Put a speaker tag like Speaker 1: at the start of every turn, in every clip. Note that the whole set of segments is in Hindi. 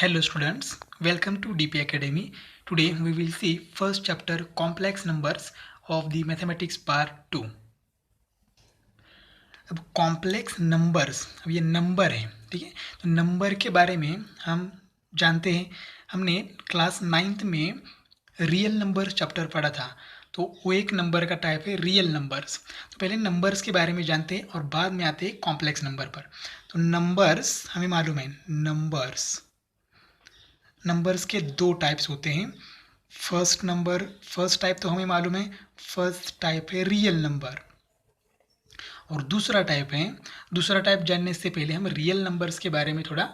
Speaker 1: Hello students, welcome to DP Academy. Today we will see first chapter complex numbers of the mathematics part 2. अब कॉम्प्लेक्स नंबर्स, अब ये नंबर है, ठीक है। तो नंबर के बारे में हम जानते हैं, हमने क्लास 9th में रियल नंबर चैप्टर पढ़ा था। तो वो एक नंबर का टाइप है रियल नंबर्स। तो पहले नंबर्स के बारे में जानते हैं और बाद में आते हैं कॉम्प्लेक्स नंबर पर। तो नंबर्स हमें मालूम है, नंबर्स के दो टाइप्स होते हैं। फर्स्ट टाइप तो हमें मालूम है, फर्स्ट टाइप है रियल नंबर। और दूसरा टाइप जानने से पहले हम रियल नंबर्स के बारे में थोड़ा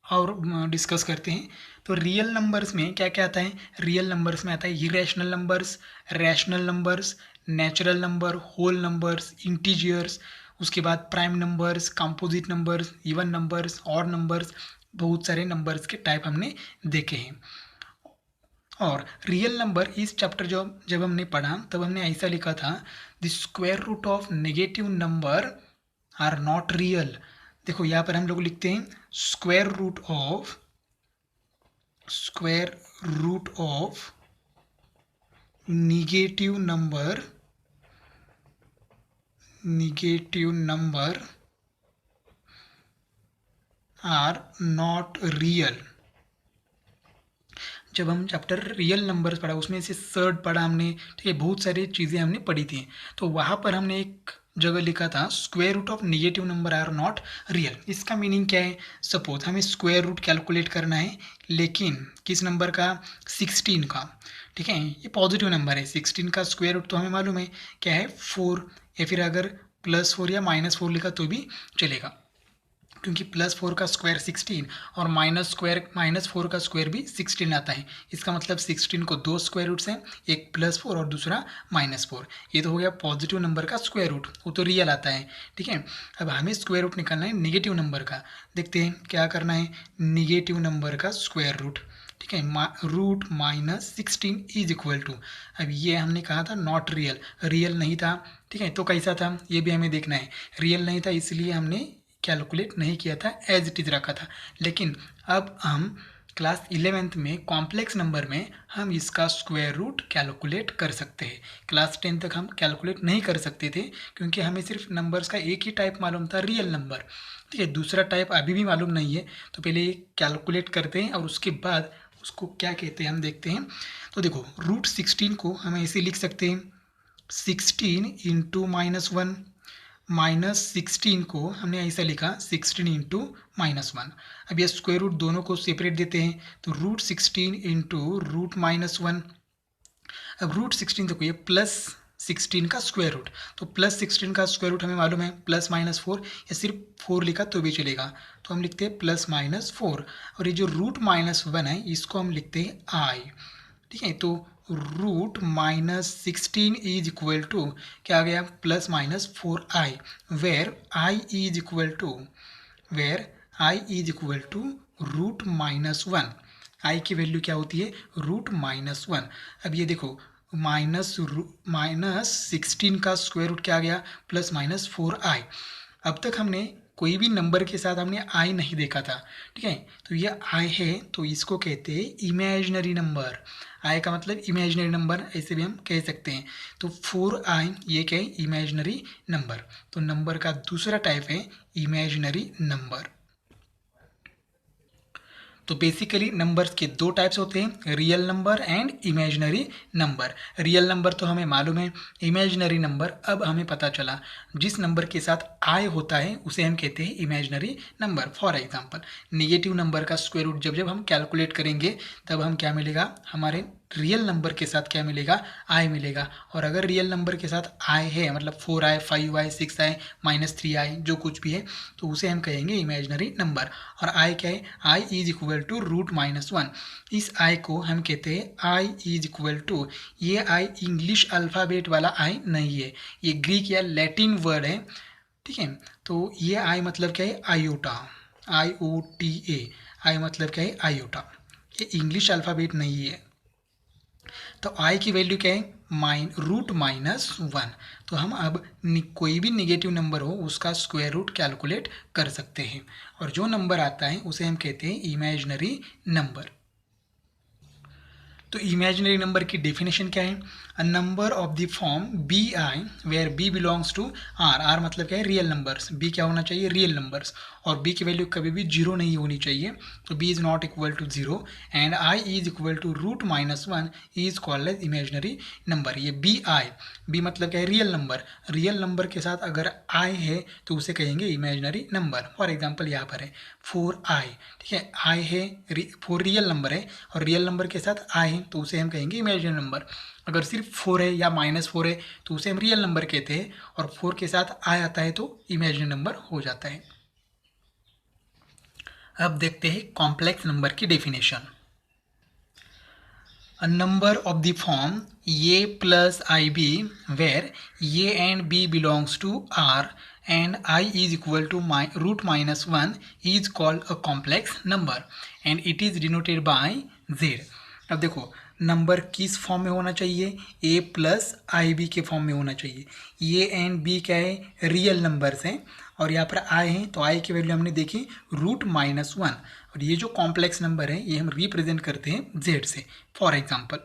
Speaker 1: और डिस्कस करते हैं। तो रियल नंबर्स में क्या क्या आता है? रियल नंबर्स में आता है irrational numbers, rational numbers, natural number, whole numbers, integers, उसके बाद prime numbers, composite numbers, even numbers, odd numbers. बहुत सारे नंबर्स के टाइप हमने देखे हैं। और रियल नंबर इस चैप्टर जब हमने पढ़ा तब हमने ऐसा लिखा था, the square root of negative number are not real. देखो यहाँ पर हम लोग लिखते हैं square root of negative number are not real. जब हम चैप्टर रियल नंबर्स पढ़ा उसमें से सर्ड पढ़ा हमने, ठीक है, बहुत सारी चीज़ें हमने पढ़ी थी। तो वहाँ पर हमने एक जगह लिखा था square root of negative number are not real. इसका मीनिंग क्या है? सपोज हमें स्क्वायर रूट कैलकुलेट करना है, लेकिन किस नंबर का? 16 का, ठीक है। ये पॉजिटिव नंबर है, 16 का स्क्वायर रूट तो हमें मालूम है क्या है, 4। या फिर अगर +4 या -4 लिखा तो भी चलेगा, क्योंकि +4 का स्क्वायर 16 और -4 का स्क्वायर भी 16 आता है। इसका मतलब 16 को दो स्क्वायर रूट्स हैं, एक +4 और दूसरा -4। ये तो हो गया पॉजिटिव नंबर का स्क्वायर रूट, वो तो रियल आता है, ठीक है। अब हमें स्क्वायर रूट निकालना है नेगेटिव नंबर का। देखते हैं क्या करना है, नेगेटिव नंबर का स्क्वायर रूट, ठीक है। रूट -16 इज इक्वल टू, अब ये हमने कहा था नॉट रियल, रियल नहीं था, ठीक है। तो कैसा था ये भी हमें देखना है। रियल नहीं था इसलिए हमने कैलकुलेट नहीं किया था, एज इट इज़ रखा था। लेकिन अब हम क्लास 11th में कॉम्प्लेक्स नंबर में हम इसका स्क्वायर रूट कैलकुलेट कर सकते हैं। क्लास 10 तक हम कैलकुलेट नहीं कर सकते थे, क्योंकि हमें सिर्फ नंबर्स का एक ही टाइप मालूम था, रियल नंबर, ठीक है। दूसरा टाइप अभी भी मालूम नहीं है। तो पहले ये कैलकुलेट करते हैं और उसके बाद उसको क्या कहते हैं हम देखते हैं। तो देखो, √16 को हम ऐसे लिख सकते हैं, 16 इंटू -1। -16 को हमने ऐसा लिखा 16 इंटू -1। अब ये स्क्वायर रूट दोनों को सेपरेट देते हैं, तो √16 इंटू √-1। अब √16 देखो, ये +16 का स्क्वायर रूट, तो +16 का स्क्वायर रूट हमें मालूम है +-4, या सिर्फ 4 लिखा तो भी चलेगा। तो हम लिखते हैं +-4, और ये जो √-1 है इसको हम लिखते हैं i, ठीक है। तो √-16 इज इक्वल टू क्या आ गया, +-4i, where i is equal to √-1। i की वैल्यू क्या होती है, √-1। अब ये देखो, -16 का स्क्वायर रूट क्या आ गया, +-4i। अब तक हमने कोई भी नंबर के साथ हमने i नहीं देखा था, ठीक है। तो ये i है, तो इसको कहते हैं इमेजिनरी नंबर। i का मतलब इमेजिनरी नंबर, ऐसे भी हम कह सकते हैं। तो 4i ये क्या है, इमेजिनरी नंबर। तो नंबर का दूसरा टाइप है इमेजिनरी नंबर। तो बेसिकली नंबर्स के दो टाइप्स होते हैं, real number and imaginary number. Real number तो हमें मालूम है, इमेजिनरी नंबर अब हमें पता चला। जिस नंबर के साथ आई होता है उसे हम कहते हैं imaginary number. For example, negative number का स्क्वायर रूट जब हम कैलकुलेट करेंगे तब हम क्या मिलेगा, हमारे रियल नंबर के साथ क्या मिलेगा, आई मिलेगा। और अगर रियल नंबर के साथ आई है, मतलब 4i, 5i, 6i, -3i, जो कुछ भी है, तो उसे हम कहेंगे इमेजिनरी नंबर। और आई क्या है, आई इज इक्वल टू √-1। इस आई को हम कहते हैं आई इज इक्वल टू, ये आई इंग्लिश अल्फ़ाबेट वाला आई नहीं है, ये ग्रीक या लैटिन वर्ड है, ठीक है। तो ये आई मतलब क्या है, आयोटा, IOTA। आई मतलब क्या है, आयोटा। ये इंग्लिश अल्फ़ाबेट नहीं है। तो आई की वैल्यू क्या है, रूट -1। तो हम अब कोई भी निगेटिव नंबर हो उसका स्क्वायर रूट कैलकुलेट कर सकते हैं, और जो नंबर आता है उसे हम कहते हैं इमेजिनरी नंबर। तो इमेजिनरी नंबर की डेफिनेशन क्या है? A number of the form b i where b belongs to R. R मतलब क्या है? Real numbers. बी क्या होना चाहिए? Real numbers. और बी की वैल्यू कभी भी जीरो नहीं होनी चाहिए, तो b is not equal to zero. And i is equal to root -1 is called as imaginary number. ये बी आई, बी मतलब क्या है? Real number. रियल नंबर के साथ अगर आई है तो उसे कहेंगे इमेजिनरी नंबर। फॉर एग्जाम्पल यहाँ पर है 4i, ठीक है, आई है, 4 रियल नंबर है और रियल नंबर के साथ आई है तो उसे हम कहेंगे इमेजिनरी नंबर। अगर सिर्फ 4 है या -4 है तो उसे हम रियल नंबर कहते हैं, और 4 के साथ आई आता है तो इमेजिनरी नंबर हो जाता है। अब देखते हैं कॉम्प्लेक्स नंबर की definition. A number of the form a plus ib where a and b belongs to r and I is equal to root -1 is called a complex number and it is denoted by z। अब देखो नंबर किस फॉर्म में होना चाहिए? a प्लस आई बी के फॉर्म में होना चाहिए। a एंड b क्या है? रियल नंबर्स हैं, और यहाँ पर i है तो i की वैल्यू हमने देखी रूट -1, और ये जो कॉम्प्लेक्स नंबर है ये हम रिप्रेजेंट करते हैं z से। For example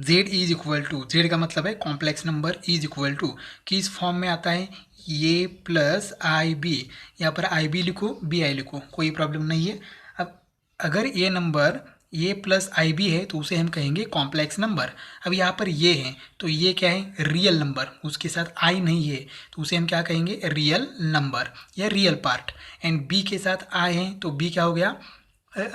Speaker 1: z is equal to, z का मतलब है complex number is equal to, किस फॉर्म में आता है? a plus I b. यहाँ पर आई बी लिखो, बी आई लिखो, कोई प्रॉब्लम नहीं है। अब अगर ये number a plus I B है तो उसे हम कहेंगे कॉम्प्लेक्स नंबर। अब यहाँ पर ये है तो ये क्या है? रियल नंबर, उसके साथ आई नहीं है तो उसे हम क्या कहेंगे? रियल नंबर या रियल पार्ट। एंड b के साथ आई है तो b क्या हो गया?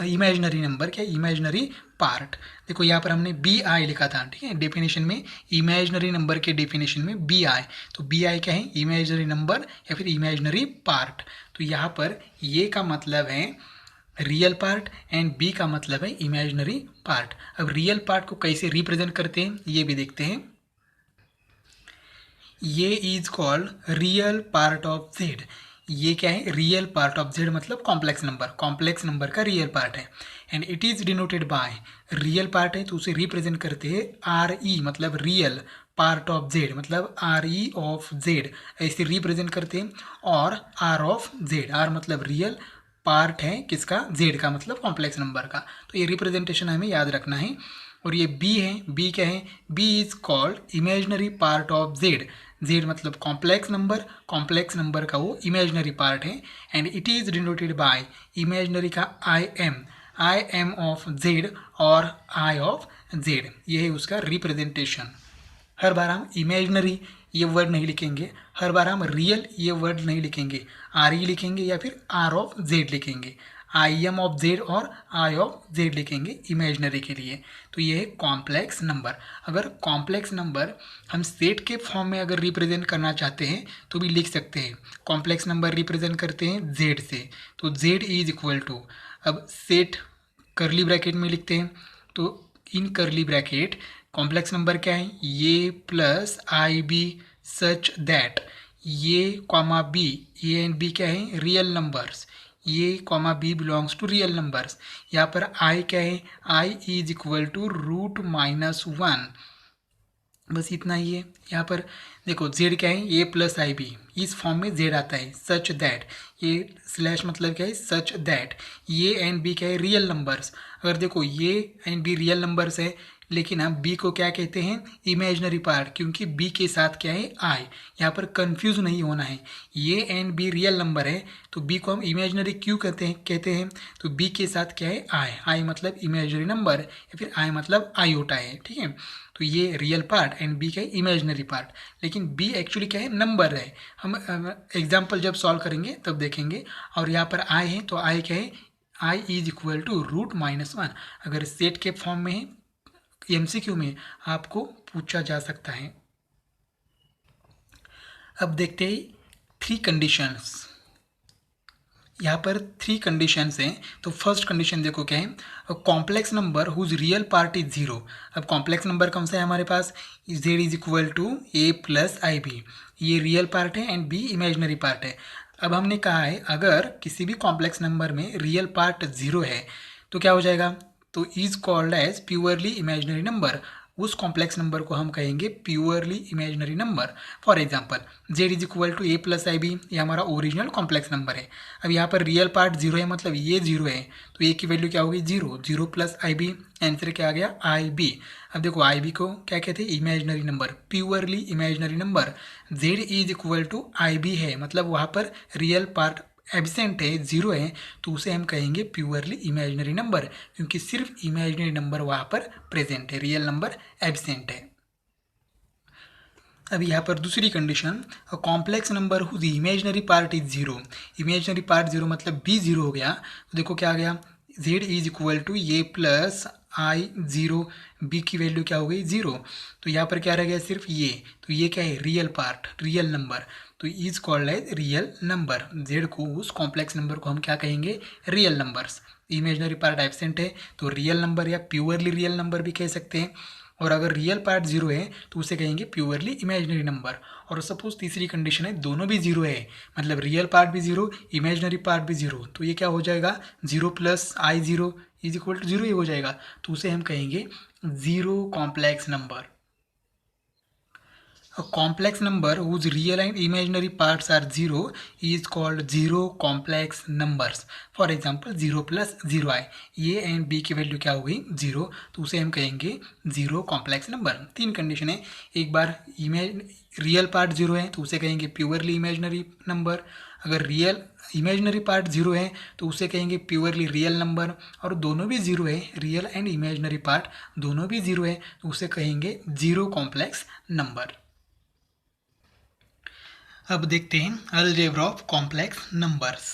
Speaker 1: इमेजिनरी नंबर, क्या? Imaginary part. देखो यहाँ पर हमने बी आई लिखा था, ठीक है, डेफिनेशन में इमेजिनरी नंबर के डेफिनेशन में बी आई, तो बी आई क्या है? इमेजिनरी नंबर या फिर इमेजिनरी पार्ट। तो यहाँ पर ये का मतलब है रियल पार्ट एंड बी का मतलब है इमेजिनरी पार्ट। अब रियल पार्ट को कैसे रिप्रेजेंट करते हैं ये भी देखते हैं। ये is called real part of Z. ये क्या है? रियल पार्ट ऑफ जेड मतलब कॉम्प्लेक्स नंबर, कॉम्प्लेक्स नंबर का रियल पार्ट है। And it is denoted bye, real part है तो उसे रिप्रेजेंट करते हैं आर ई मतलब रियल पार्ट ऑफ जेड मतलब आर ई ऑफ जेड, ऐसे रिप्रेजेंट करते हैं। और आर ऑफ जेड, आर मतलब रियल, पार्ट है किसका? जेड का मतलब कॉम्प्लेक्स नंबर का। तो ये रिप्रेजेंटेशन हमें याद रखना है। और ये बी है, बी क्या है? B is called imaginary part of z. Z मतलब कॉम्प्लेक्स नंबर, कॉम्प्लेक्स नंबर का वो इमेजिनरी पार्ट है। And it is denoted by imaginary का आई एम ऑफ जेड और आई ऑफ जेड, ये है उसका रिप्रेजेंटेशन। हर बार हम इमेजिनरी ये वर्ड नहीं लिखेंगे, हर बार हम रियल ये वर्ड नहीं लिखेंगे, आर ई लिखेंगे या फिर आर ऑफ जेड लिखेंगे, आई एम ऑफ जेड और आई ऑफ जेड लिखेंगे इमेजिनरी के लिए। तो ये है कॉम्प्लेक्स नंबर। अगर कॉम्प्लेक्स नंबर हम सेट के फॉर्म में अगर रिप्रेजेंट करना चाहते हैं तो भी लिख सकते हैं। कॉम्प्लेक्स नंबर रिप्रेजेंट करते हैं जेड से, तो जेड इज इक्वल टू, अब सेट करली ब्रैकेट में लिखते हैं तो इन करली ब्रैकेट कॉम्प्लेक्स नंबर क्या है? ये plus I B such that ये comma B, A and B क्या है? रियल नंबर्स, ये comma B belongs to real numbers. यहाँ पर आई क्या है? I is equal to root -1, बस इतना ही है। यहाँ पर देखो जेड क्या है? ए प्लस आई बी, इस फॉर्म में जेड आता है। सच दैट, ये स्लैश मतलब क्या है? सच दैट ये एंड बी क्या है? Real numbers. अगर देखो ये एंड बी रियल नंबर्स है लेकिन हम बी को क्या कहते हैं? इमेजिनरी पार्ट, क्योंकि बी के साथ क्या है? आई। यहाँ पर कंफ्यूज नहीं होना है, ये एंड बी रियल नंबर है तो बी को हम इमेजिनरी क्यों कहते हैं? तो बी के साथ क्या है? आई, आई मतलब इमेजिनरी नंबर या फिर आई मतलब आयोटा है, ठीक है। तो ये रियल पार्ट एंड बी क्या है? इमेजिनरी पार्ट, लेकिन बी एक्चुअली क्या है? नंबर है। हम एग्जाम्पल जब सॉल्व करेंगे तब देखेंगे। और यहाँ पर आई है तो आई क्या है? I is equal to root -1। अगर सेट के फॉर्म में है एमसीक्यू में आपको पूछा जा सकता है। अब देखते हैं 3 कंडीशंस। यहाँ पर 3 कंडीशंस हैं। तो फर्स्ट कंडीशन देखो क्या है? Complex number whose real part is 0। अब कॉम्प्लेक्स नंबर कौन सा है हमारे पास? Z is equal to A plus I B, ये रियल पार्ट है एंड बी इमेजिनरी पार्ट है। अब हमने कहा है अगर किसी भी कॉम्प्लेक्स नंबर में रियल पार्ट 0 है तो क्या हो जाएगा? तो is called as purely imaginary number. उस कॉम्प्लेक्स नंबर को हम कहेंगे purely imaginary number. For example z is equal to A plus I B, ये हमारा ओरिजिनल कॉम्प्लेक्स नंबर है। अब यहाँ पर रियल पार्ट जीरो है, मतलब ये जीरो है, तो ए की वैल्यू क्या होगी जीरो, जीरो प्लस आई बी, आंसर क्या आ गया आई बी। अब देखो आई बी को क्या कहते हैं, imaginary number, purely imaginary number. z is equal to i B है, मतलब वहाँ पर रियल पार्ट एब्सेंट है, जीरो है, तो उसे हम कहेंगे प्योरली इमेजिनरी नंबर, क्योंकि सिर्फ इमेजिनरी नंबर वहाँ पर प्रेजेंट है, रियल नंबर एब्सेंट है। अब यहाँ पर दूसरी condition, complex number whose imaginary part is zero, imaginary part zero मतलब बी जीरो हो गया, तो देखो क्या आ गया, z is equal to A plus I zero, b की वैल्यू क्या हो गई जीरो, तो यहाँ पर क्या रह गया सिर्फ ये, तो ये क्या है रियल पार्ट, रियल नंबर, तो is called as real number. z को, उस कॉम्प्लेक्स नंबर को हम क्या कहेंगे, real numbers. Imaginary part absent है तो रियल नंबर या प्योरली रियल नंबर भी कह सकते हैं, और अगर रियल पार्ट जीरो है तो उसे कहेंगे प्योरली इमेजिनरी नंबर। और सपोज तीसरी कंडीशन है दोनों भी जीरो है, मतलब रियल पार्ट भी जीरो, इमेजिनरी पार्ट भी जीरो, तो ये क्या हो जाएगा, zero plus I zero is equal to zero ही हो जाएगा, तो उसे हम कहेंगे zero complex number. A complex number whose real and imaginary parts are zero is called zero complex numbers. For example 0 plus 0i, ये एंड बी की वैल्यू क्या हो गई जीरो, तो उसे हम कहेंगे जीरो कॉम्प्लेक्स नंबर। तीन कंडीशन है, एक बार रियल पार्ट जीरो है तो उसे कहेंगे प्योरली इमेजिनरी नंबर, अगर रियल इमेजिनरी पार्ट जीरो है तो उसे कहेंगे प्योरली रियल नंबर, और दोनों भी जीरो है, रियल एंड इमेजिनरी पार्ट दोनों भी जीरो है, तो उसे कहेंगे जीरो कॉम्प्लेक्स नंबर। अब देखते हैं algebra of complex numbers.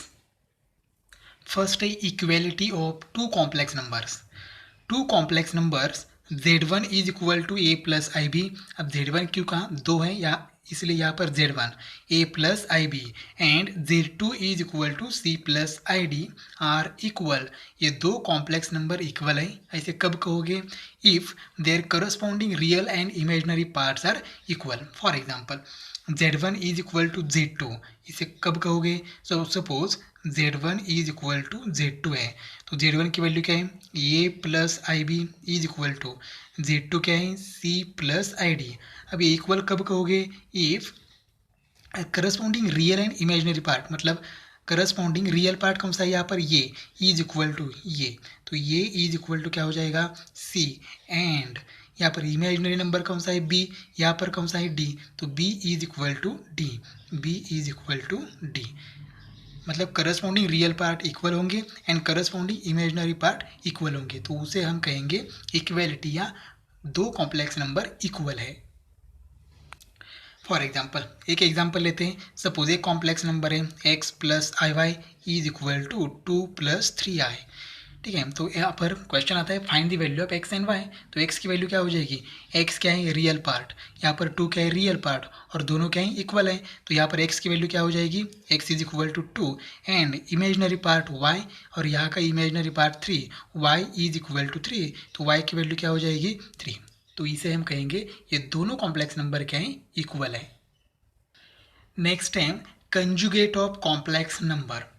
Speaker 1: First है equality of two complex numbers. Two complex numbers z1 is equal to A plus I B, अब z1 क्यों कहा, दो है या इसलिए यहाँ पर z1 a plus I b and z2 is equal to c plus I d are equal, ये दो कॉम्प्लेक्स नंबर इक्वल है। ऐसे कब कहोगे, if their corresponding real and imaginary parts are equal. For example z1 is equal to z2, इसे कब कहोगे, so suppose z1 is equal to z2 है, तो z1 की वैल्यू क्या है, a plus I b is equal to z2 क्या है, c प्लस आई डी। अब ये इक्वल कब कहोगे, if corresponding real and imaginary part, मतलब करस्पॉन्डिंग रियल पार्ट कौन सा है यहाँ पर, ये इज इक्वल टू ये, तो ये इज इक्वल टू क्या हो जाएगा c, एंड यहाँ पर इमेजिनरी नंबर कौन सा है b, यहाँ पर कौन सा है d, तो b is equal to d, b is equal to d, मतलब करस्पॉन्डिंग रियल पार्ट इक्वल होंगे and corresponding imaginary part equal होंगे, तो उसे हम कहेंगे इक्वेलिटी या दो कॉम्प्लेक्स नंबर इक्वल है। फॉर एग्जाम्पल एक एग्जाम्पल लेते हैं, सपोज एक कॉम्प्लेक्स नंबर है x plus I Y is equal to two plus three I, ठीक है, तो यहाँ पर क्वेश्चन आता है find the value of x and y, तो x की वैल्यू क्या हो जाएगी, x क्या है रियल पार्ट, यहाँ पर 2 क्या है रियल पार्ट, और दोनों क्या है इक्वल है, तो यहाँ पर x की वैल्यू क्या हो जाएगी, x is equal to 2 and imaginary part y, और यहाँ का imaginary part 3, y is equal to 3, तो y की वैल्यू क्या हो जाएगी 3, तो इसे हम कहेंगे ये दोनों कॉम्प्लेक्स नंबर क्या है इक्वल है। नेक्स्ट है conjugate of complex number.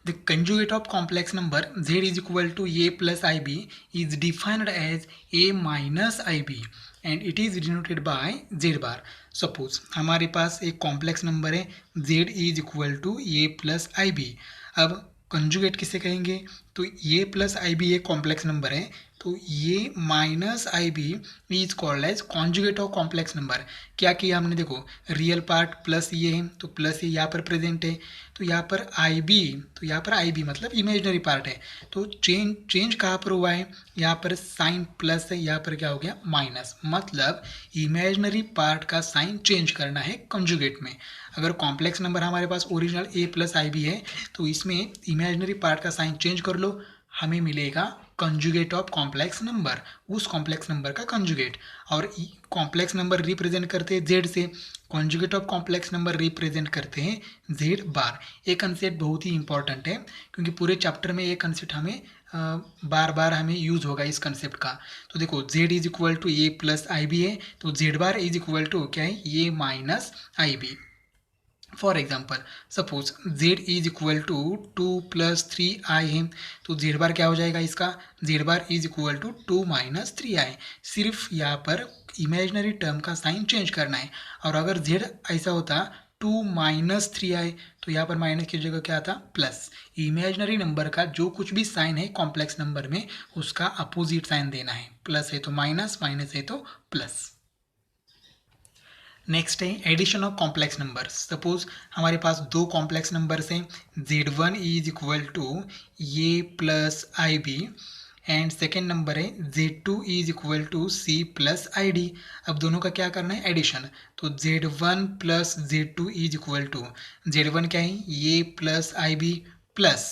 Speaker 1: The conjugate of complex number z is equal to a plus ib is defined as a minus ib and it is denoted by z bar. Suppose हमारे पास एक कॉम्प्लेक्स नंबर है z is equal to a plus ib, अब कंजुगेट किसे कहेंगे, तो ये प्लस आई बी एक कॉम्प्लेक्स नंबर है, तो ये minus i b is called as conjugate of complex number. क्या किया हमने, देखो रियल पार्ट प्लस ये है तो प्लस ये यहाँ पर प्रेजेंट है, तो यहाँ पर आई बी, तो यहाँ पर आई बी मतलब इमेजिनरी पार्ट है, तो चेंज कहाँ पर हुआ है, यहाँ पर साइन प्लस है, यहाँ पर क्या हो गया माइनस, मतलब इमेजिनरी पार्ट का साइन चेंज करना है कंजुगेट में। अगर कॉम्प्लेक्स नंबर हमारे पास original a plus I B है तो इसमें इमेजिनरी पार्ट का साइन चेंज कर लो, हमें मिलेगा कंजुगेट ऑफ कॉम्प्लेक्स नंबर, उस कॉम्प्लेक्स नंबर का कंजुगेट। और कॉम्प्लेक्स नंबर रिप्रेजेंट करते हैं z से, conjugate of complex number represent करते हैं z बार। ये कंसेप्ट बहुत ही इंपॉर्टेंट है क्योंकि पूरे चैप्टर में ये कंसेप्ट हमें बार बार हमें यूज होगा इस कंसेप्ट का। तो देखो z is equal to a plus I B है, तो z bar is equal to क्या है, ये minus i b. For example suppose z is equal to 2 + 3i है, तो z बार क्या हो जाएगा इसका, z bar is equal to 2 - 3i। सिर्फ यहाँ पर इमेजनरी टर्म का साइन चेंज करना है। और अगर z ऐसा होता 2 - 3i, तो यहाँ पर माइनस की जगह क्या आता प्लस। इमेजनरी नंबर का जो कुछ भी साइन है कॉम्प्लेक्स नंबर में उसका अपोजिट साइन देना है, प्लस है तो माइनस, माइनस है तो प्लस। नेक्स्ट है addition of complex numbers. Suppose हमारे पास दो कॉम्प्लेक्स नंबर्स हैं, z1 is equal to a plus I b and second number है z2 is equal to c plus I d. अब दोनों का क्या करना है एडिशन, तो z1 plus z2 is equal to z1 क्या है a plus I b plus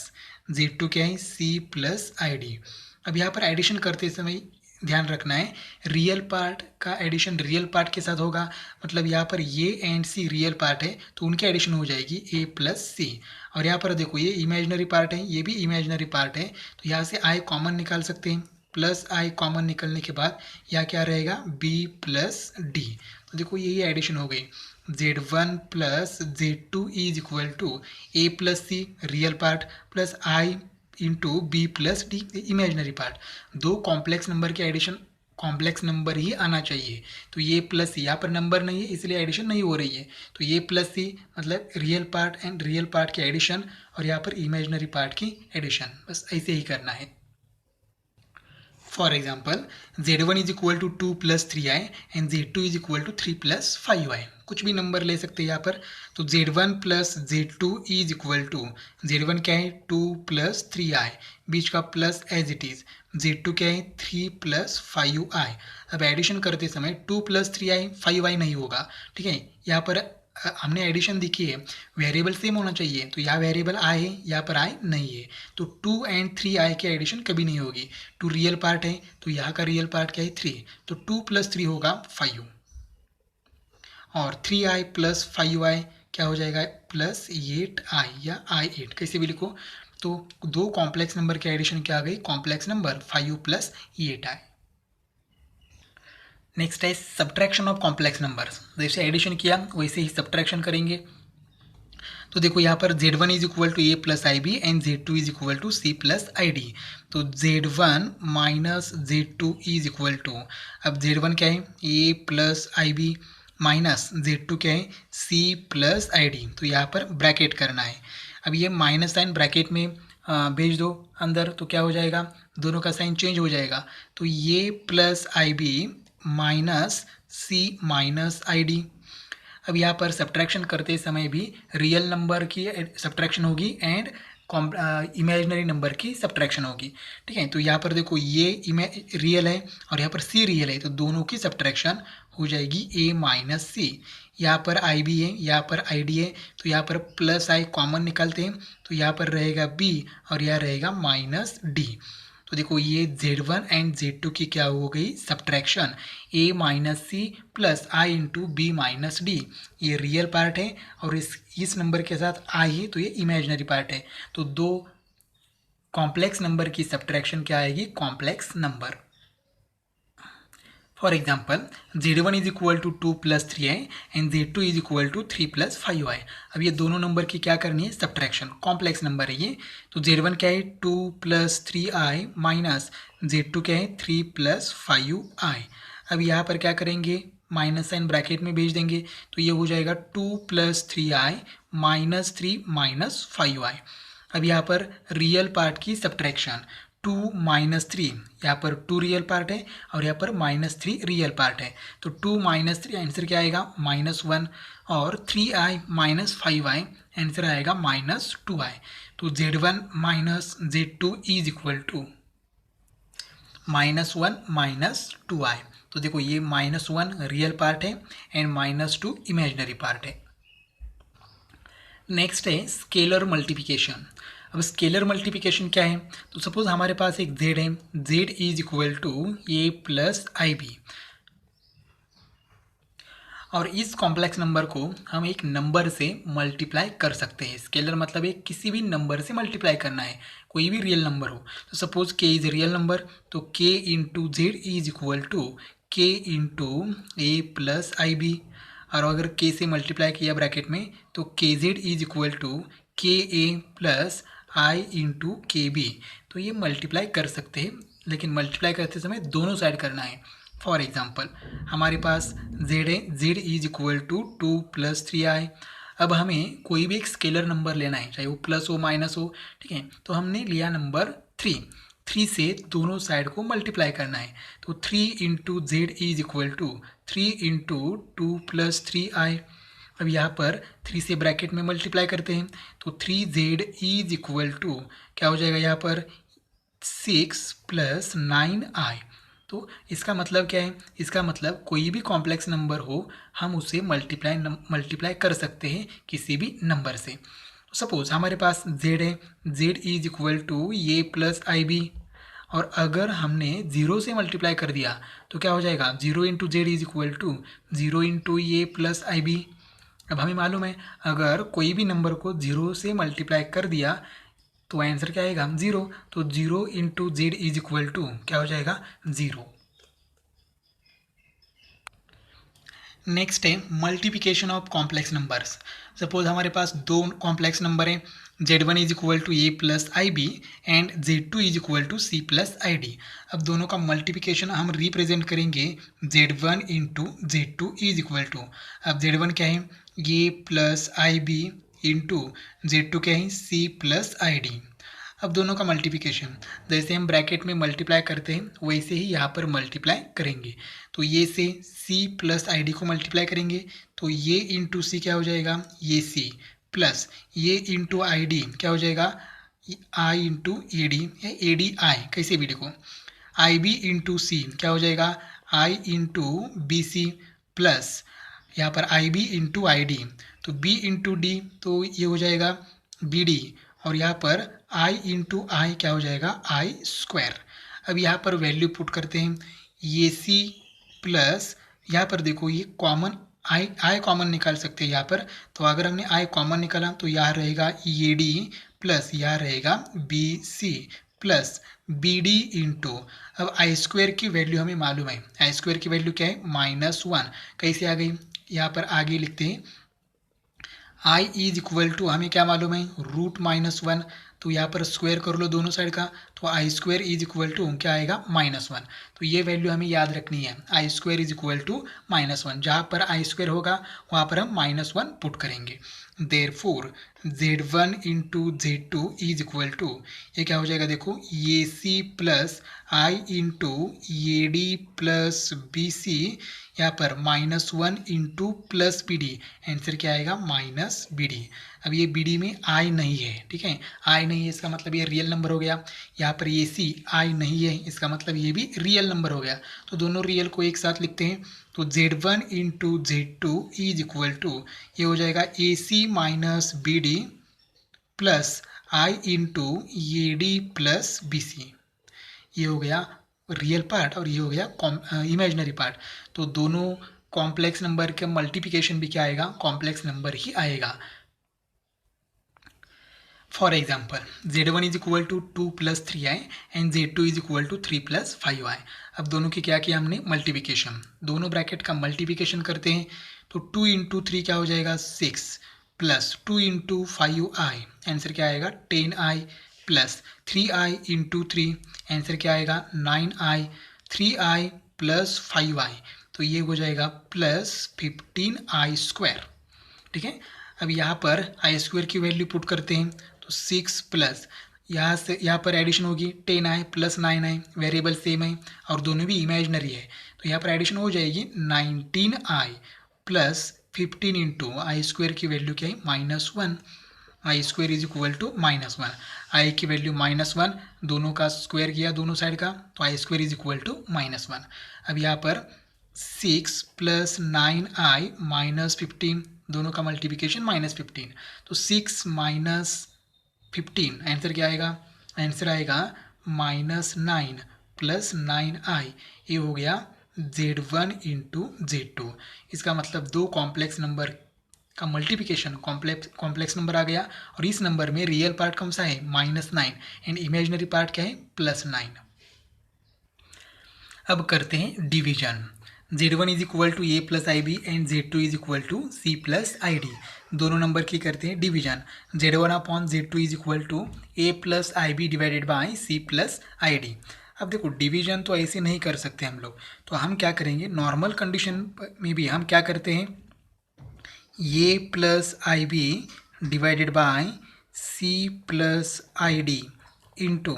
Speaker 1: z2 क्या है c प्लस आई डी। अब यहाँ पर एडिशन करते समय ध्यान रखना है रियल पार्ट का एडिशन रियल पार्ट के साथ होगा, मतलब यहाँ पर ये एंड सी रियल पार्ट है तो उनकी एडिशन हो जाएगी a प्लस सी। और यहाँ पर देखो ये इमेजिनरी पार्ट है, ये भी इमेजिनरी पार्ट है, तो यहाँ से i कॉमन निकाल सकते हैं, प्लस i कॉमन निकलने के बाद यहाँ क्या रहेगा b प्लस डी। तो देखो यही एडिशन हो गई, z1 plus z2 is equal to a plus c real part plus i into b plus d imaginary part. दो कॉम्प्लेक्स नंबर के एडिशन कॉम्प्लेक्स नंबर ही आना चाहिए, तो ये प्लस सी यहाँ पर नंबर नहीं है इसलिए एडिशन नहीं हो रही है, तो ये प्लस सी मतलब real part and real part के एडिशन और यहाँ पर इमेजनरी पार्ट की एडिशन, बस ऐसे ही करना है। For example z1 is equal to 2 + 3i and z2 is equal to 3 + 5i। कुछ भी नंबर ले सकते हैं यहाँ पर, तो z1 plus z2 is equal to z1 क्या है 2 + 3i, बीच का plus as it is, z2 क्या है 3 + 5i। अब एडिशन करते समय 2 + 3i 5i नहीं होगा, ठीक है। यहाँ पर हमने एडिशन देखी है वेरिएबल सेम होना चाहिए, तो यहाँ वेरिएबल आई है यहाँ पर आई नहीं है, तो 2 एंड 3i की एडिशन कभी नहीं होगी। 2 रियल पार्ट है तो यहाँ का रियल पार्ट क्या है 3, तो 2 + 3 होगा 5 और 3i + 5i क्या हो जाएगा प्लस 8i या i8 कैसे भी लिखो। तो दो कॉम्प्लेक्स नंबर की एडिशन क्या आ गई कॉम्प्लेक्स नंबर 5 + 8i। नेक्स्ट है सब्ट्रैक्शन ऑफ कॉम्प्लेक्स नंबर्स। जैसे एडिशन किया वैसे ही सब्ट्रैक्शन करेंगे। तो देखो यहाँ पर z1 is equal to a plus I b and z2 is equal to c plus I D, तो z1 minus z2 is equal to, अब z1 क्या है a plus I B minus z2 क्या है c प्लस आई डी, तो यहाँ पर ब्रैकेट करना है। अब ये माइनस साइन ब्रैकेट में भेज दो अंदर, तो क्या हो जाएगा दोनों का साइन चेंज हो जाएगा, तो ये प्लस आई बी माइनस सी माइनस आई डी। अब यहाँ पर सब्ट्रैक्शन करते समय भी रियल नंबर की सब्ट्रैक्शन होगी एंड इमेजिनरी नंबर की सब्ट्रैक्शन होगी, ठीक है। तो यहाँ पर देखो ये रियल है और यहाँ पर सी रियल है, तो दोनों की सब्ट्रैक्शन हो जाएगी a माइनस सी। यहाँ पर आई बी है यहाँ पर आई डी है, तो यहाँ पर प्लस आई कॉमन निकालते हैं, तो यहाँ पर रहेगा b और यहाँ रहेगा माइनस डी। तो देखो ये z1 एंड z2 की क्या हो गई subtraction, a minus c plus I into b minus d. ये रियल पार्ट है और इस नंबर के साथ i है तो ये इमेजिनरी पार्ट है, तो दो कॉम्प्लेक्स नंबर की सब्ट्रैक्शन क्या आएगी complex number. For example z1 is equal to 2 + 3i and z2 is equal to 3 + 5i। अब ये दोनों नंबर की क्या करनी है सब्ट्रैक्शन, कॉम्प्लेक्स नंबर है ये, तो z1 क्या है 2 + 3i माइनस z2 क्या है 3 + 5i। अब यहाँ पर क्या करेंगे माइनस साइन ब्रैकेट में भेज देंगे, तो ये हो जाएगा 2 + 3i माइनस 3 माइनस 5i। अब यहाँ पर रियल पार्ट की सब्ट्रैक्शन 2 - 3, यहाँ पर 2 रियल पार्ट है और यहाँ पर -3 रियल पार्ट है, तो 2 - 3 आंसर क्या आएगा -1 और 3i माइनस 5i आंसर आएगा -2i। तो z1 minus z2 is equal to -1 - 2i। तो देखो ये -1 रियल पार्ट है एंड -2 इमेजिनरी पार्ट है। नेक्स्ट है स्केलर मल्टीप्लिकेशन। अब स्केलर मल्टीप्लिकेशन क्या है, तो सपोज हमारे पास एक z है, z is equal to a plus I b, और इस कॉम्प्लेक्स नंबर को हम एक नंबर से मल्टीप्लाई कर सकते हैं। स्केलर मतलब एक किसी भी नंबर से मल्टीप्लाई करना है, कोई भी रियल नंबर हो, तो suppose k is real number, तो k into z is equal to k into a plus I b. और अगर के से मल्टीप्लाई किया ब्रैकेट में तो के जेड इज इक्वल टू के ए प्लस आई इंटू के बी। तो ये मल्टीप्लाई कर सकते हैं, लेकिन मल्टीप्लाई करते समय दोनों साइड करना है। फॉर एग्जाम्पल हमारे पास जेड है, z is equal to 2 plus 3i। अब हमें कोई भी एक स्केलर नंबर लेना है, चाहे वो प्लस हो माइनस हो, ठीक है। तो हमने लिया नंबर 3 से दोनों साइड को मल्टीप्लाई करना है। तो 3 into z is equal to 3 into 2 plus 3i। अब यहाँ पर 3 से ब्रैकेट में मल्टीप्लाई करते हैं तो 3z इज इक्वल टू क्या हो जाएगा यहाँ पर 6 प्लस 9i। तो इसका मतलब क्या है, इसका मतलब कोई भी कॉम्प्लेक्स नंबर हो हम उसे मल्टीप्लाई कर सकते हैं किसी भी नंबर से। सपोज हमारे पास z है, z इज इक्वल टू ये प्लस आई बी, और अगर हमने 0 से मल्टीप्लाई कर दिया तो क्या हो जाएगा 0 into z is equal to 0 into ये प्लस आई बी। अब हमें मालूम है अगर कोई भी नंबर को 0 से मल्टीप्लाई कर दिया तो आंसर क्या आएगा 0। तो 0 into z is equal to क्या हो जाएगा 0। नेक्स्ट है multiplication of complex numbers. Suppose हमारे पास दो कॉम्प्लेक्स नंबर हैं, z1 is equal to A plus I b and z2 is equal to c plus I d. अब दोनों का मल्टीप्लिकेशन हम रिप्रेजेंट करेंगे z1 into z2 is equal to, अब z1 क्या है ये प्लस आई बी इंटू z2 क्या है सी प्लस आई डी। अब दोनों का मल्टीप्लिकेशन जैसे हम ब्रैकेट में मल्टीप्लाई करते हैं वैसे ही यहाँ पर मल्टीप्लाई करेंगे। तो ये से c प्लस आई डी को मल्टीप्लाई करेंगे तो ये इंटू सी क्या हो जाएगा ये c प्लस ये इंटू आई डी क्या हो जाएगा आई इंटू ए डी या ए डी आई, कैसे भी लिखो। आई बी इंटू सी क्या हो जाएगा आई इंटू बी सी प्लस यहाँ पर आई बी इंटू आई डी, तो बी इंटू डी तो ये हो जाएगा बी डी, और यहाँ पर i इंटू आई क्या हो जाएगा आई स्क्वायर। अब यहाँ पर वैल्यू पुट करते हैं ये c प्लस यहाँ पर देखो ये कॉमन आई कॉमन निकाल सकते हैं यहाँ पर। तो अगर हमने आई कॉमन निकाला तो यहाँ रहेगा ये डी प्लस यहाँ रहेगा b c plus B D into, अब आई स्क्वायर की वैल्यू हमें मालूम है, आई स्क्वायर की वैल्यू क्या है -1। कैसे आ गई यहाँ पर आगे लिखते हैं i इज इक्वल टू हमें क्या मालूम है √-1, तो यहाँ पर स्क्वायर कर लो दोनों साइड का तो आई स्क्वायर इज इक्वल टू क्या आएगा -1। तो ये वैल्यू हमें याद रखनी है आई स्क्वायर इज इक्वल टू -1, जहाँ पर आई स्क्वायर होगा वहाँ पर हम -1 पुट करेंगे। Therefore z1 into z2 is equal to ये क्या हो जाएगा देखो ये c प्लस आई इंटू ये डी प्लस बी सी, यहाँ पर -1 into plus B d, answer क्या आएगा बी डी। अब ये बी डी में आई नहीं है, ठीक है, आई नहीं है इसका मतलब ये रियल नंबर हो गया। यहाँ पर ये सी आई नहीं है इसका मतलब ये भी रियल नंबर हो गया। तो दोनों रियल को एक साथ लिखते हैं तो z1 into z2 is equal to ये हो जाएगा ए सी माइनस बी डी प्लस आई इंटू ये डी प्लस बी सी। ये हो गया रियल पार्ट और ये हो गया इमेजिनरी पार्ट। तो दोनों कॉम्प्लेक्स नंबर के मल्टीप्लिकेशन भी क्या आएगा कॉम्प्लेक्स नंबर ही आएगा। For example z1 is equal to 2 plus 3i and z2 is equal to 3 plus 5i। अब दोनों की क्या किया हमने मल्टीप्लिकेशन, दोनों ब्रैकेट का मल्टीप्लिकेशन करते हैं तो 2 इंटू 3 क्या हो जाएगा 6 प्लस 2 इंटू 5i, आंसर क्या आएगा 10i plus 3i into 3, answer क्या आएगा 9i, 3i प्लस 5i तो ये हो जाएगा प्लस 15i स्क्वायर, ठीक है। अब यहाँ पर आई स्क्वायर की वैल्यू पुट करते हैं तो 6 प्लस यहाँ से यहाँ पर एडिशन होगी 10i plus 9i, variable same है और दोनों भी इमेजिनरी है तो यहाँ पर एडिशन हो जाएगी 19i plus 15 into I square की वैल्यू क्या है -1, I square is equal to -1, आई की वैल्यू -1, दोनों का स्क्वायर किया दोनों साइड का तो आई स्क्वायर इज इक्वल टू -1। अब यहाँ पर 6 प्लस 9i माइनस 15, दोनों का मल्टीप्लिकेशन -15, तो 6 माइनस 15 आंसर क्या आएगा, आंसर आएगा -9 प्लस 9i, ये हो गया z1 इंटू z2। इसका मतलब दो कॉम्प्लेक्स नंबर का मल्टीप्लिकेशन कॉम्प्लेक्स नंबर आ गया और इस नंबर में रियल पार्ट कौन सा है -9 एंड इमेजिनरी पार्ट क्या है +9। अब करते हैं division. Z1 is equal to A plus I b and Z2 is equal to c plus I d. दोनों नंबर की करते हैं division. Z1 upon Z2 is equal to A plus I B divided by C plus I d. अब देखो डिवीजन तो ऐसे नहीं कर सकते हम लोग, तो हम क्या करेंगे, नॉर्मल कंडीशन में भी हम क्या करते हैं, A plus I B divided by C plus I D into,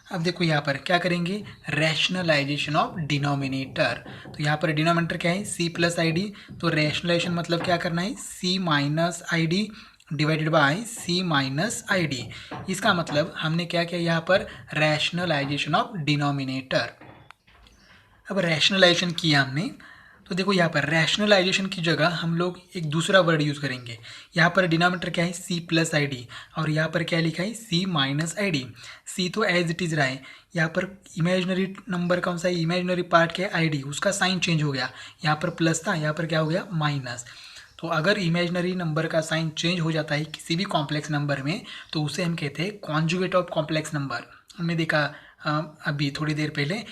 Speaker 1: अब देखो यहाँ पर क्या करेंगे, रैशनलाइजेशन ऑफ डिनोमिनेटर। तो यहाँ पर डिनोमिनेटर क्या है, सी प्लस आई डी, तो रैशनलाइजेशन मतलब क्या करना है, C minus I D divided by C minus I D. इसका मतलब हमने क्या किया यहाँ पर, रैशनलाइजेशन ऑफ डिनोमिनेटर। अब रैशनलाइजेशन किया हमने, तो देखो यहाँ पर रैशनलाइजेशन की जगह हम लोग एक दूसरा वर्ड यूज़ करेंगे। यहाँ पर डिनोमिनेटर क्या है, सी प्लस आई डी, और यहाँ पर क्या लिखा है, सी माइनस आई डी। सी तो एज इट इज़ रहा है, यहाँ पर इमेजिनरी नंबर कौन सा है, इमेजिनरी पार्ट क्या है, आई डी, उसका साइन चेंज हो गया, यहाँ पर प्लस था, यहाँ पर क्या हो गया, माइनस। तो अगर इमेजिनरी नंबर का साइन चेंज हो जाता है किसी भी कॉम्प्लेक्स नंबर में, तो उसे हम कहते हैं कॉन्जुगेट ऑफ कॉम्प्लेक्स नंबर। हमने देखा अभी थोड़ी देर पहले,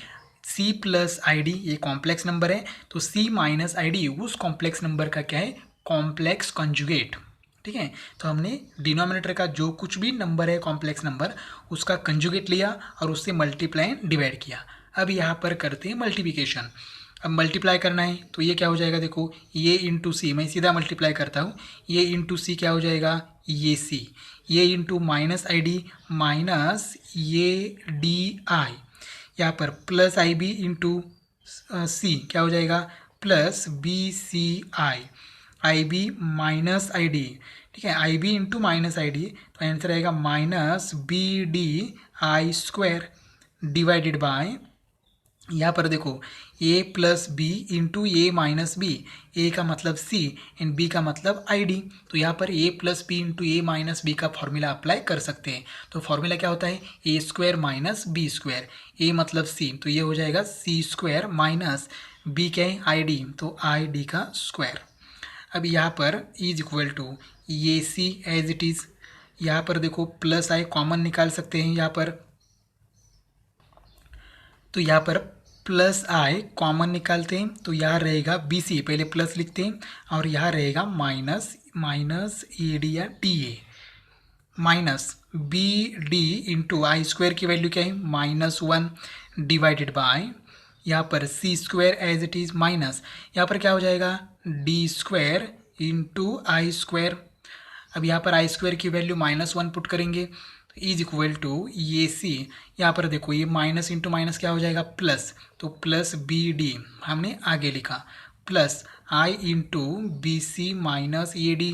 Speaker 1: सी प्लस आई डी ये कॉम्प्लेक्स नंबर है, तो सी माइनस आई डी उस कॉम्प्लेक्स नंबर का क्या है, कॉम्प्लेक्स कंजुगेट। ठीक है, तो हमने डिनोमिनेटर का जो कुछ भी नंबर है कॉम्प्लेक्स नंबर, उसका कंजुगेट लिया और उससे मल्टीप्लाई डिवाइड किया। अब यहाँ पर करते हैं मल्टीप्लिकेशन। अब मल्टीप्लाई करना है तो ये क्या हो जाएगा, देखो ये इंटू सी, मैं सीधा मल्टीप्लाई करता हूँ, ये इंटू सी क्या हो जाएगा, ये सी, ये इंटू माइनस आई डी माइनस ये डी आई, यहाँ पर प्लस आई बी इंटू सी क्या हो जाएगा, plus B C I B minus I D. ठीक है, I B into minus I D, तो आंसर आएगा minus B D I square divided by, यहाँ पर देखो A plus B into A minus B, A का मतलब सी एंड बी का मतलब आई डी, तो यहाँ पर ए plus B into A minus B का फॉर्मूला अप्लाई कर सकते हैं। तो फॉर्मूला क्या होता है, ए स्क्वायर माइनस बी स्क्वायर, ए मतलब सी, तो ये हो जाएगा सी स्क्वायर माइनस बी क्या है, आई डी, तो आई डी का स्क्वायर। अब यहाँ पर इज इक्वल टू ये सी एज इट इज़, यहाँ पर देखो प्लस आई कॉमन निकाल सकते हैं यहाँ पर, तो यहाँ पर प्लस आई कॉमन निकालते हैं, तो यहाँ रहेगा बी सी, पहले प्लस लिखते हैं, और यहाँ रहेगा माइनस माइनस ए डी या D A, minus B D into I square की वैल्यू क्या है, -1 डिवाइडेड बाय, यहाँ पर C square as it is minus, यहाँ पर क्या हो जाएगा, D square into I square. अब यहाँ पर आई स्क्वायर की वैल्यू -1 पुट करेंगे, इज इक्वल टू ये सी, यहाँ पर देखो ये माइनस इंटू माइनस क्या हो जाएगा, प्लस, तो प्लस बी डी हमने आगे लिखा, plus I into B C minus A D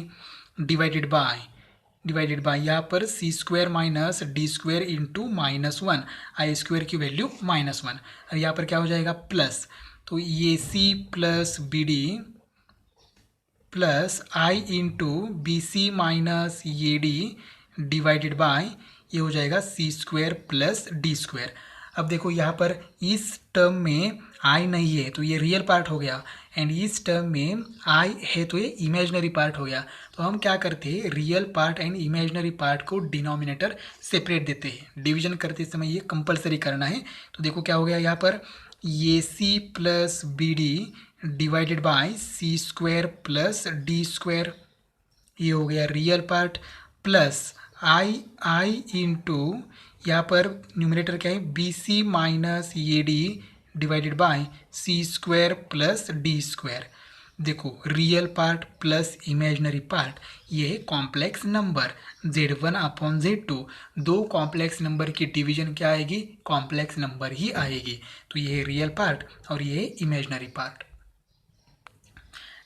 Speaker 1: divided by यहाँ पर C square minus D square into -1, I square की वैल्यू -1, और यहाँ पर क्या हो जाएगा, प्लस, तो ये सी plus B d plus I into B C minus A D divided by, ये हो जाएगा c square plus D square. अब देखो यहाँ पर इस टर्म में आई नहीं है तो ये रियल पार्ट हो गया, एंड इस टर्म में आई है तो ये इमेजिनरी पार्ट हो गया। तो हम क्या करते हैं, real part and imaginary part को डिनोमिनेटर सेपरेट देते हैं। डिवीजन करते समय ये कंपलसरी करना है। तो देखो क्या हो गया यहाँ पर, ये सी plus B D divided by C square plus D square, ये हो गया रियल पार्ट, प्लस आई इंटू यहाँ पर न्यूमरेटर क्या है, B C minus A D divided by C square plus D square. देखो real part plus imaginary part, ये है complex number Z1 upon Z2। दो कॉम्प्लेक्स नंबर की डिवीजन क्या आएगी, कॉम्प्लेक्स नंबर ही आएगी। तो ये है रियल पार्ट और ये है इमेजिनरी पार्ट।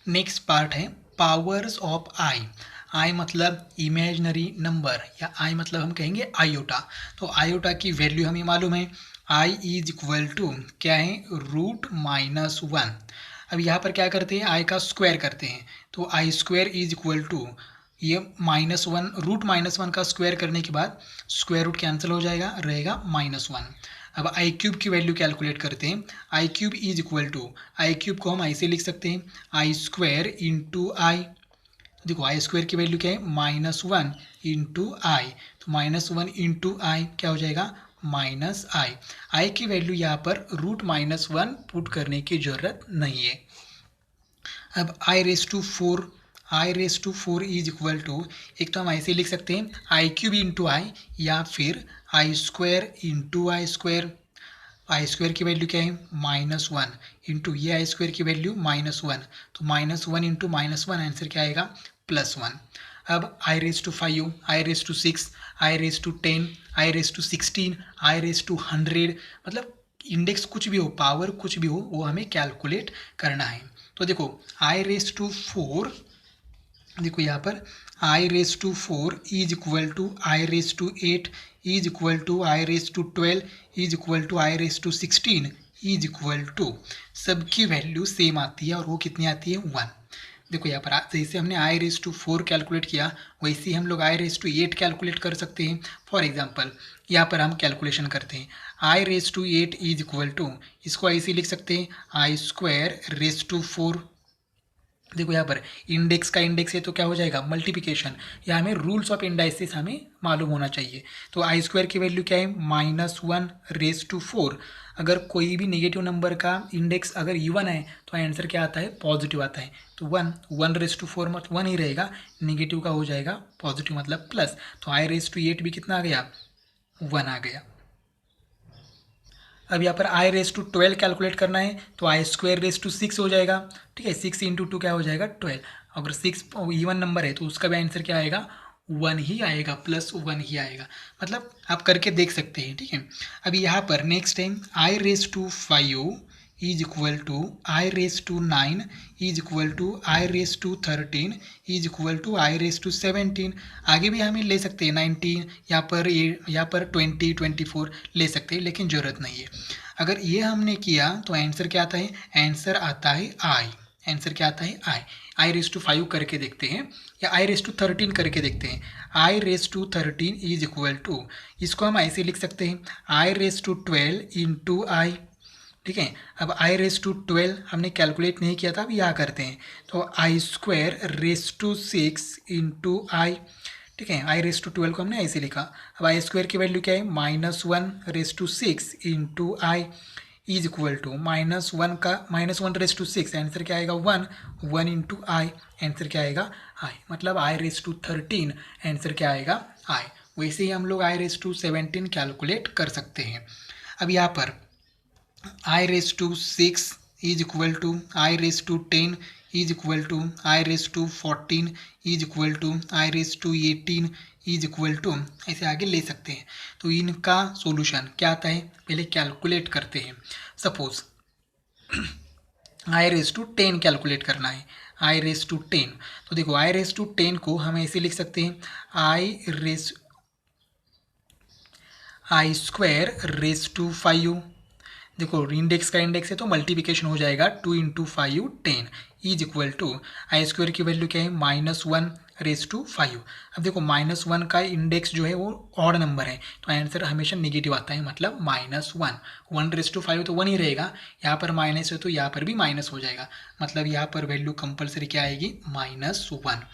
Speaker 1: नेक्स्ट पार्ट है पावर्स ऑफ आई। आई मतलब इमेजिनरी नंबर, या आई मतलब हम कहेंगे आयोटा। तो आयोटा की वैल्यू हमें मालूम है, आई इज इक्वल टू क्या है, √-1। अब यहाँ पर क्या करते हैं, आई का स्क्वायर करते हैं, तो आई स्क्वायर इज इक्वल टू ये -1, √-1 का स्क्वायर करने के बाद स्क्वायर रूट कैंसिल हो जाएगा, रहेगा -1। अब आई क्यूब की वैल्यू कैलकुलेट करते हैं, i cube is equal to, i cube को हम ऐसे लिख सकते हैं, आई स्क्वायर इंटू आई। देखो आई स्क्वायर की वैल्यू क्या है, -1 इंटू आई, तो -1 इंटू आई क्या हो जाएगा, माइनस आई की वैल्यू यहाँ पर √-1 पुट करने की ज़रूरत नहीं है। अब i raise to 4 is equal to, एक तो हम ऐसे लिख सकते हैं आई³ इंटू आई, या फिर आई² आई स्क्वायर की वैल्यू क्या है -1 इंटू ये आई स्क्वायर की वैल्यू -1, तो -1 इंटू -1 आंसर क्या आएगा +1। अब i raise to 5, i raise to 6, i raise to 10, i raise to 16, i raise to 100, मतलब इंडेक्स कुछ भी हो, पावर कुछ भी हो, वो हमें कैलकुलेट करना है। तो देखो आई रेस टू 4, देखो यहाँ पर i raise to 4 is equal to i raise to 8 is equal to i raise to 12 is equal to i raise to 16 is equal to, सबकी वैल्यू सेम आती है और वो कितनी आती है 1। देखो यहाँ पर जैसे हमने आई रेस टू 4 कैलकुलेट किया, वैसे ही हम लोग आई रेस टू 8 कैलकुलेट कर सकते हैं। फॉर एग्जांपल यहाँ पर हम कैलकुलेशन करते हैं i raise to 8 is equal to, इसको ऐसे लिख सकते हैं आई² रेस टू 4। देखो यहाँ पर इंडेक्स का इंडेक्स है तो क्या हो जाएगा मल्टीप्लिकेशन, या हमें रूल्स ऑफ इंडाइसिस हमें मालूम होना चाहिए। तो आई² की वैल्यू क्या है -1/4। अगर कोई भी नेगेटिव नंबर का इंडेक्स अगर इवन है तो आंसर क्या आता है पॉजिटिव आता है। तो 1/4 मत 1 ही रहेगा, नेगेटिव का हो जाएगा पॉजिटिव मतलब प्लस। तो आई रेस टू 8 भी कितना आ गया 1 आ गया। अब यहाँ पर आई रेस टू 12 कैलकुलेट करना है तो आई² रेस टू 6 हो जाएगा। ठीक है, 6 इंटू 2 क्या हो जाएगा 12। अगर 6 इवन नंबर है तो उसका भी आंसर क्या आएगा 1 ही आएगा, +1 ही आएगा। मतलब आप करके देख सकते हैं। ठीक है, अभी यहाँ पर next time i raise to 5 is equal to i raise to 9 is equal to i raise to 13 is equal to i raise to 17। आगे भी हमें ले सकते हैं 19, यहाँ पर 20, 24 ले सकते हैं, लेकिन ज़रूरत नहीं है। अगर ये हमने किया तो आंसर क्या आता है, आंसर आता है आई। आंसर क्या आता है आई रेस टू 5 करके देखते हैं या आई रेस टू 13 करके देखते हैं। I raise to 13 is equal to, इसको हम ऐसे लिख सकते हैं i raise to 12 into i. ठीक है, अब आई रेस टू 12 हमने कैलकुलेट नहीं किया था, अब यहाँ करते हैं तो आई² रेस टू 6 इंटू आई। ठीक है, आई रेस टू 12 को हमने ऐसे लिखा। अब आई² की वैल्यू क्या है -1/6 into i is equal to -1/6 answer क्या आएगा 1 इंटू आई, आंसर क्या आएगा आई, मतलब आई रेस टू 13 आंसर क्या आएगा आई। वैसे ही हम लोग आई रेस टू 17 कैलकुलेट कर सकते हैं। अब यहाँ पर i raise to 6 is equal to i raise to 10 is equal to i raise to 14 is equal to i raise to 18 is equal to, ऐसे आगे ले सकते हैं। तो इनका सॉल्यूशन क्या आता है पहले कैलकुलेट करते हैं। Suppose i raise to 10 calculate करना है, आई रेस टू 10। तो देखो आई रेस टू 10 को हम ऐसे लिख सकते हैं आई² रेस टू 5। देखो इंडेक्स का इंडेक्स है तो मल्टीप्लिकेशन हो जाएगा 2 इंटू 5 10 इज इक्वल टू आई² की वैल्यू क्या है -1/5। अब देखो -1 का इंडेक्स जो है वो ऑड नंबर है तो आंसर हमेशा नेगेटिव आता है, मतलब -1। 1/5 तो 1 ही रहेगा, यहाँ पर माइनस है तो यहाँ पर भी माइनस हो जाएगा, मतलब यहाँ पर वैल्यू कंपलसरी क्या आएगी -1।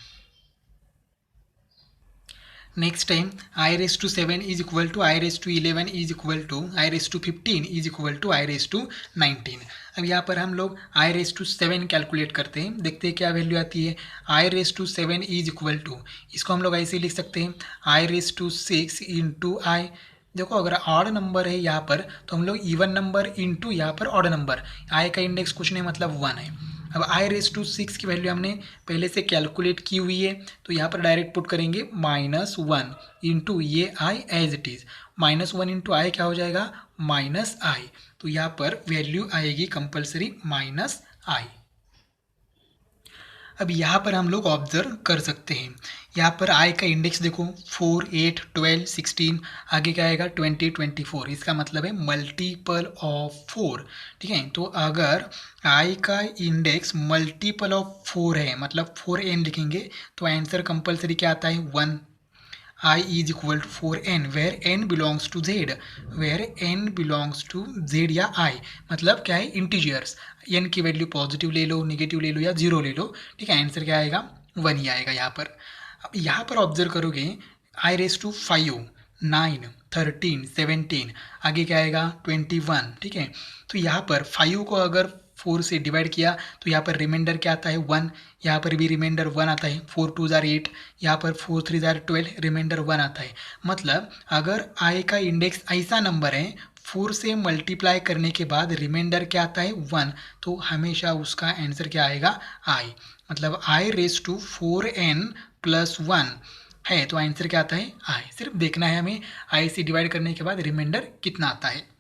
Speaker 1: Next time i raise to 7 is equal to i raise to 11 is equal to i raise to 15 is equal to i raise to 19। अब यहाँ पर हम लोग आई रेस टू 7 कैलकुलेट करते हैं, देखते हैं क्या वैल्यू आती है। I raise to 7 is equal to, इसको हम लोग ऐसे लिख सकते हैं i raise to 6 into i. देखो अगर ऑड नंबर है यहाँ पर तो हम लोग इवन नंबर इंटू यहाँ पर ऑड नंबर, आई का इंडेक्स कुछ नहीं मतलब 1 है। अब आई रेस टू 6 की वैल्यू हमने पहले से कैलकुलेट की हुई है तो यहाँ पर डायरेक्ट पुट करेंगे -1 इंटू ये I as it is, -1 into आई क्या हो जाएगा -आई। तो यहाँ पर वैल्यू आएगी कंपलसरी -आई। अब यहाँ पर हम लोग ऑब्जर्व कर सकते हैं, यहाँ पर आई का इंडेक्स देखो 4, 8, 12, 16, आगे क्या आएगा 20, 24। इसका मतलब है मल्टीपल ऑफ 4। ठीक है, तो अगर आई का इंडेक्स मल्टीपल ऑफ 4 है, मतलब 4n लिखेंगे तो आंसर कंपलसरी क्या आता है 1। I is equal to 4n where n belongs to z, where n belongs to z या I, मतलब क्या है इंटीजर्स, n की वैल्यू पॉजिटिव ले लो, नेगेटिव ले लो या 0 ले लो। ठीक है, आंसर क्या आएगा 1 ही आएगा यहाँ पर। अब यहाँ पर ऑब्जर्व करोगे आई रेस टू 5, 9, 13, 17, आगे क्या आएगा 21, ठीक है। तो यहाँ पर 5 को अगर 4 से डिवाइड किया तो यहाँ पर रिमाइंडर क्या आता है 1, यहाँ पर भी रिमाइंडर 1 आता है, 4 2 जार 8, यहाँ पर 4 3 जार 12, रिमाइंडर 1 आता है। मतलब अगर आई का इंडेक्स ऐसा नंबर है 4 से मल्टीप्लाई करने के बाद रिमाइंडर क्या आता है 1, तो हमेशा उसका आंसर क्या आएगा आई। मतलब आई रेज टू 4n प्लस 1 है, तो आंसर क्या आता है आई। सिर्फ देखना है हमें आई से डिवाइड करने के बाद रिमाइंडर कितना आता है।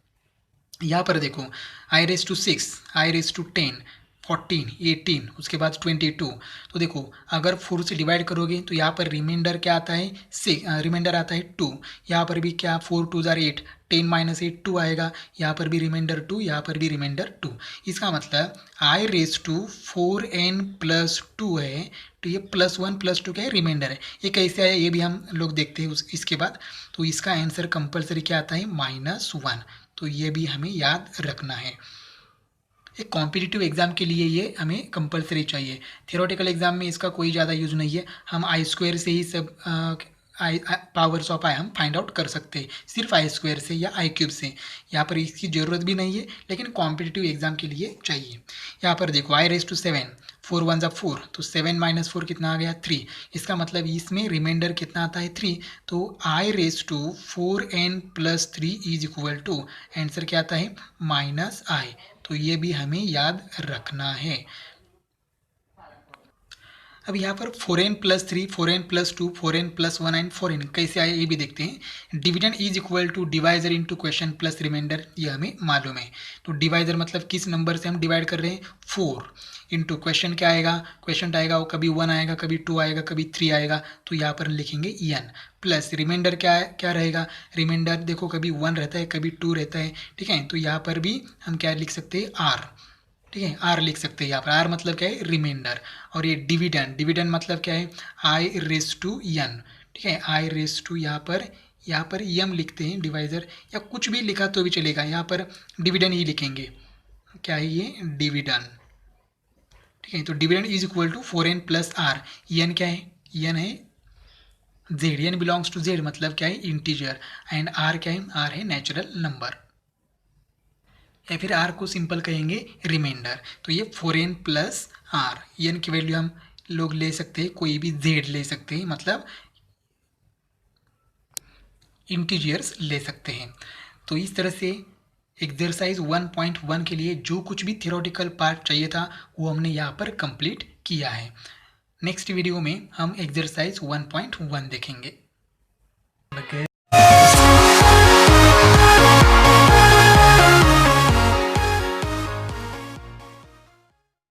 Speaker 1: यहाँ पर देखो i raise to 6, i raise to 10, 14, 18, उसके बाद 22। तो देखो अगर 4 से डिवाइड करोगे तो यहाँ पर रिमाइंडर क्या आता है रिमाइंडर आता है 2, यहाँ पर भी क्या 4 2 जार 8, 10 माइनस 8 2 आएगा, यहाँ पर भी रिमाइंडर 2, यहाँ पर भी रिमाइंडर 2। इसका मतलब आई रेज टू 4n प्लस 2 है, तो ये प्लस 1 प्लस 2 क्या है रिमाइंडर है। ये कैसे आया ये भी हम लोग देखते हैं इसके बाद। तो इसका आंसर कंपलसरी क्या आता है -1, तो ये भी हमें याद रखना है। एक कॉम्पिटिटिव एग्जाम के लिए ये हमें कंपलसरी चाहिए। थियोरेटिकल एग्जाम में इसका कोई ज़्यादा यूज़ नहीं है, हम आई स्क्वायर से ही सब पावर्स ऑफ आई हम फाइंड आउट कर सकते हैं, सिर्फ आई स्क्वायर से या आई क्यूब से। यहाँ पर इसकी ज़रूरत भी नहीं है, लेकिन कॉम्पिटिटिव एग्जाम के लिए चाहिए। यहाँ पर देखो आई रेज टू 7, 4 1 4, तो 7 माइनस 4 कितना आ गया 3। इसका मतलब इसमें रिमाइंडर कितना आता है 3, तो i raise to 4n plus 3 is equal to answer क्या आता है -i। तो ये भी हमें याद रखना है। अब यहाँ पर 4n plus 3, 4n plus 2, 4n plus 1 and 4n कैसे आए ये भी देखते हैं। Dividend is equal to divisor into question plus remainder, ये हमें मालूम है। तो डिवाइजर मतलब किस नंबर से हम डिवाइड कर रहे हैं 4, इंटू क्वेश्चन क्या आएगा, क्वेश्चन आएगा वो कभी 1 आएगा, कभी 2 आएगा, कभी 3 आएगा, तो यहाँ पर लिखेंगे n प्लस रिमाइंडर क्या रहेगा। रिमाइंडर देखो कभी 1 रहता है, कभी 2 रहता है, ठीक है। तो यहाँ पर भी हम क्या लिख सकते हैं r, ठीक है, आर लिख सकते हैं। यहाँ पर आर मतलब क्या है रिमाइंडर। और ये डिविडेंड, डिविडेंड मतलब क्या है आई रेज टू n, ठीक है, आई रेज टू यहाँ पर यम लिखते हैं डिवाइजर, या कुछ भी लिखा तो भी चलेगा, यहाँ पर डिविडेंड ही लिखेंगे। क्या है ये डिविडेंड, ठीक है। तो dividend is equal to 4n plus r, n क्या है, n है z, n belongs to z, मतलब क्या है इंटीजर, एंड r क्या है, r है नेचुरल नंबर, या फिर r को सिंपल कहेंगे रिमाइंडर। तो ये 4n प्लस आर, n की वैल्यू हम लोग ले सकते हैं, कोई भी z ले सकते हैं, मतलब इंटीजर्स ले सकते हैं। तो इस तरह से एक्सरसाइज 1.1 के लिए जो कुछ भी थियोरेटिकल पार्ट चाहिए था वो हमने यहाँ पर कंप्लीट किया है। नेक्स्ट वीडियो में हम एक्सरसाइज 1.1 देखेंगे।